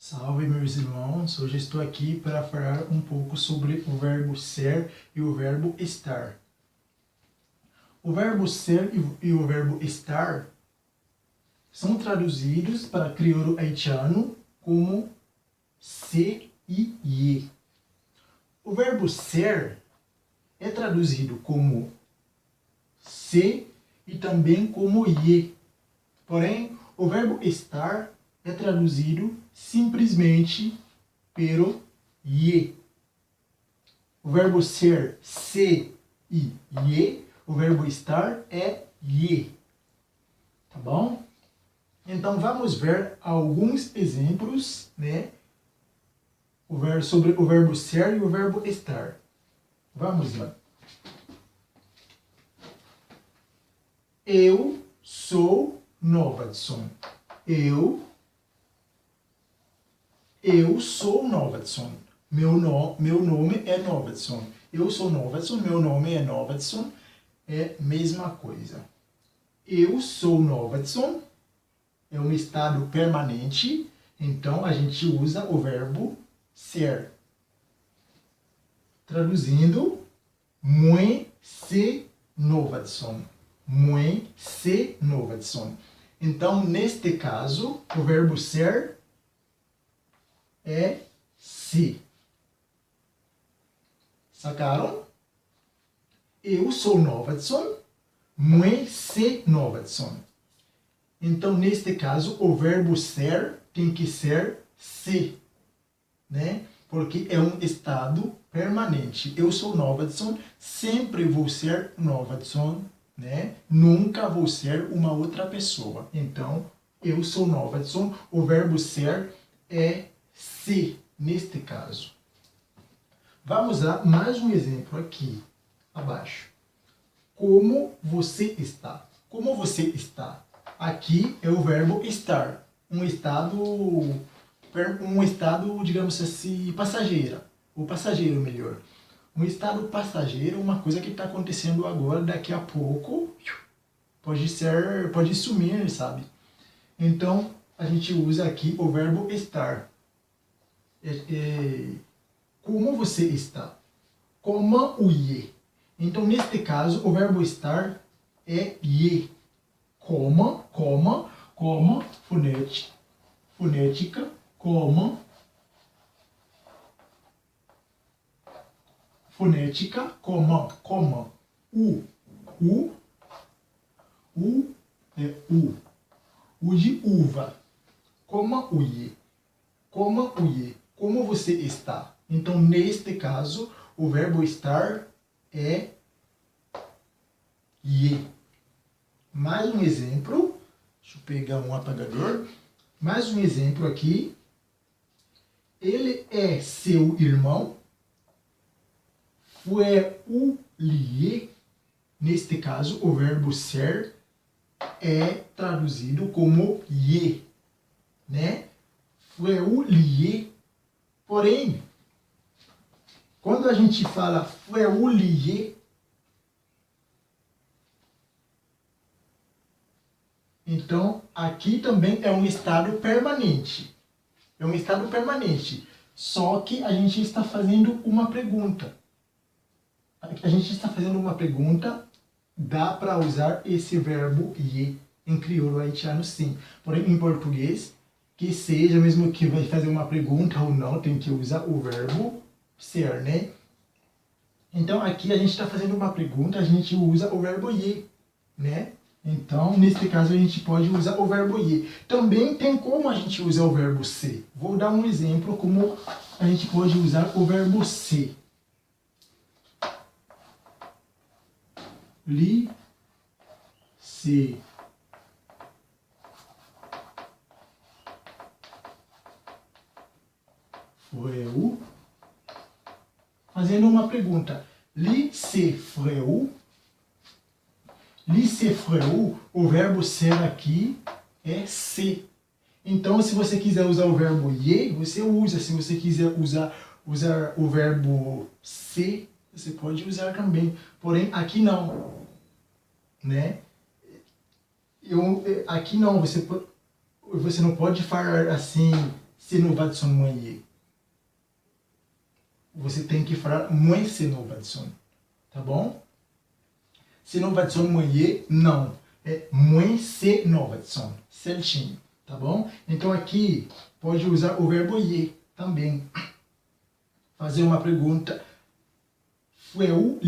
Salve, meus irmãos! Hoje estou aqui para falar um pouco sobre o verbo ser e o verbo estar. O verbo ser e o verbo estar são traduzidos para crioulo haitiano como se e ye. O verbo ser é traduzido como se e também como ye. Porém, o verbo estar é traduzido simplesmente pelo ye. O verbo ser, se e ye. O verbo estar é ye. Tá bom? Então vamos ver alguns exemplos, né? Sobre o verbo ser e o verbo estar. Vamos lá. Eu sou Novatson. Eu sou Novatson. Meu nome é Novatson. Eu sou Novatson, meu nome é Novatson. É a mesma coisa. Eu sou Novatson é um estado permanente, então a gente usa o verbo ser. Traduzindo, moi se Novatson. Moi se Novatson. Então, neste caso, o verbo ser é se. Sacaram? Eu sou Novatson, moi se Novatson. Então, neste caso, o verbo ser tem que ser se, né? Porque é um estado permanente. Eu sou Novatson, sempre vou ser Novatson, né? Nunca vou ser uma outra pessoa. Então, eu sou Novatson, o verbo ser é se, neste caso. Vamos a mais um exemplo aqui, abaixo. Como você está? Como você está? Aqui é o verbo estar. Um estado, digamos assim, passageira. Ou passageiro, melhor. Um estado passageiro, uma coisa que está acontecendo agora, daqui a pouco, pode sumir, sabe? Então, a gente usa aqui o verbo estar. Como você está? Como o ye. Então, neste caso, o verbo estar é ye. Como, fonética, como, fonética, como, u é u, u de uva, como o ye, como você está. Então, neste caso, o verbo estar é ye. Mais um exemplo, deixa eu pegar um apagador. Mais um exemplo aqui. Ele é seu irmão. Foi o lié. Neste caso, o verbo ser é traduzido como ye, né? Foi o lié. Porém, quando a gente fala foi o lié, então, aqui também é um estado permanente. É um estado permanente. Só que a gente está fazendo uma pergunta. A gente está fazendo uma pergunta, dá para usar esse verbo ye em crioulo haitiano, sim. Porém, em português, que seja, mesmo que vai fazer uma pergunta ou não, tem que usar o verbo ser, né? Então, aqui a gente está fazendo uma pergunta, a gente usa o verbo ye, né? Então, neste caso, a gente pode usar o verbo ye. Também tem como a gente usar o verbo se. Vou dar um exemplo como a gente pode usar o verbo se. Li, se. Freu. Fazendo uma pergunta. Li, se, freu. Li se freu, o verbo ser aqui é se. Então, se você quiser usar o verbo ye, você usa. Se você quiser usar o verbo se, você pode usar também. Porém, aqui não. Né? Aqui não. Você não pode falar assim, se nova adição moe. Você tem que falar moins se nova adição, tá bom? Se nova adição moe, não. É moins se nova adição, certinho, tá bom? Então aqui pode usar o verbo ye também. Fazer uma pergunta. Frère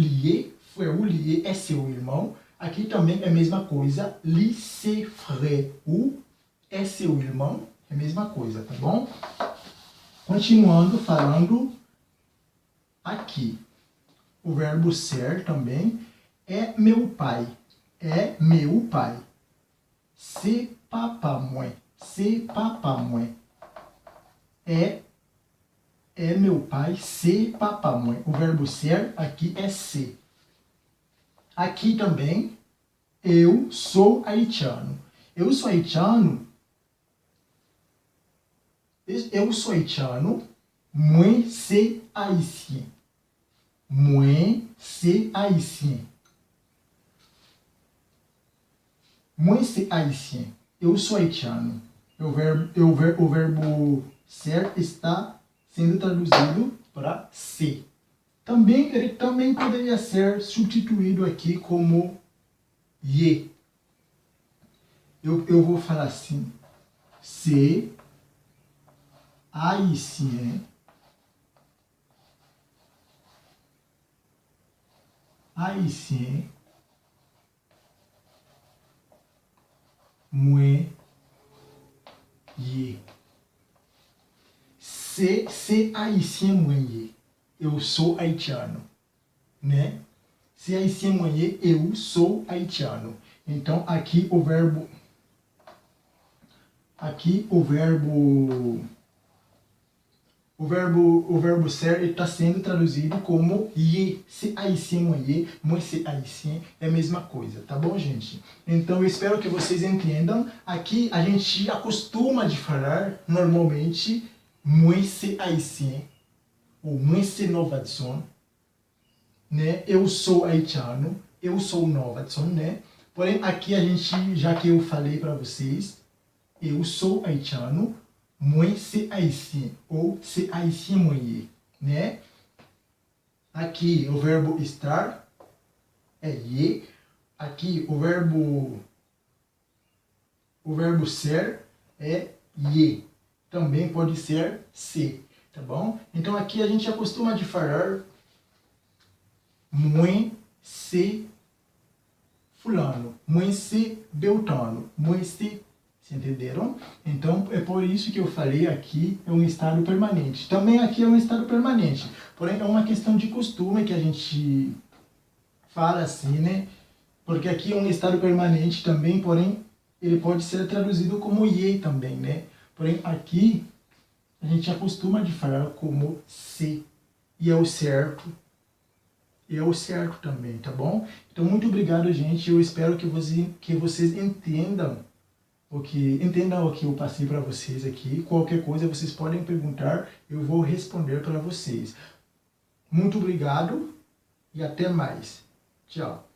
é seu irmão. Aqui também é a mesma coisa. Li c'est frère é seu irmão. É a mesma coisa, tá bom? Continuando falando aqui. O verbo ser também é meu pai. É meu pai. C'est papa moi. C'est papa moi. É meu pai, c'est papa moi. O verbo ser aqui é ser. Aqui também, eu sou haitiano. Eu sou haitiano. Eu sou haitiano. Moi, c'est haïtien. Moi, c'est haïtien. Moi, c'est haïtien. Eu sou haitiano. O verbo ser está sendo traduzido para ser. Ele também poderia ser substituído aqui como ye. Eu vou falar assim. C'est haïtien. Haïtien. Moi ye. C'est haïtien moye. Eu sou haitiano, né? Se haïtien moye, eu sou haitiano. Então aqui o verbo ser está sendo traduzido como ye. C'est haïtien moye, moi c'est haïtien, é a mesma coisa, tá bom, gente? Então eu espero que vocês entendam. Aqui a gente acostuma de falar normalmente moi c'est haïtien ou moi c'est nova adição, né? Eu sou haitiano, eu sou nova adição, né? Porém aqui a gente, já que eu falei para vocês, eu sou haitiano, moi c'est haïtien ou c'est haïtien moye, né? Aqui o verbo estar é ye. Aqui o verbo ser é ye. Também pode ser se, tá bom? Então aqui a gente acostuma de falar moi c'est fulano, moi c'est beltrano, moi c'est... Se entenderam? Então é por isso que eu falei aqui é um estado permanente. Também aqui é um estado permanente. Porém é uma questão de costume que a gente fala assim, né? Porque aqui é um estado permanente também, porém ele pode ser traduzido como ye também, né? Porém aqui a gente acostuma de falar como se. E é o certo. E é o certo também, tá bom? Então muito obrigado, gente. Eu espero que vocês entendam o que eu passei para vocês aqui. Qualquer coisa vocês podem perguntar, eu vou responder para vocês. Muito obrigado e até mais. Tchau.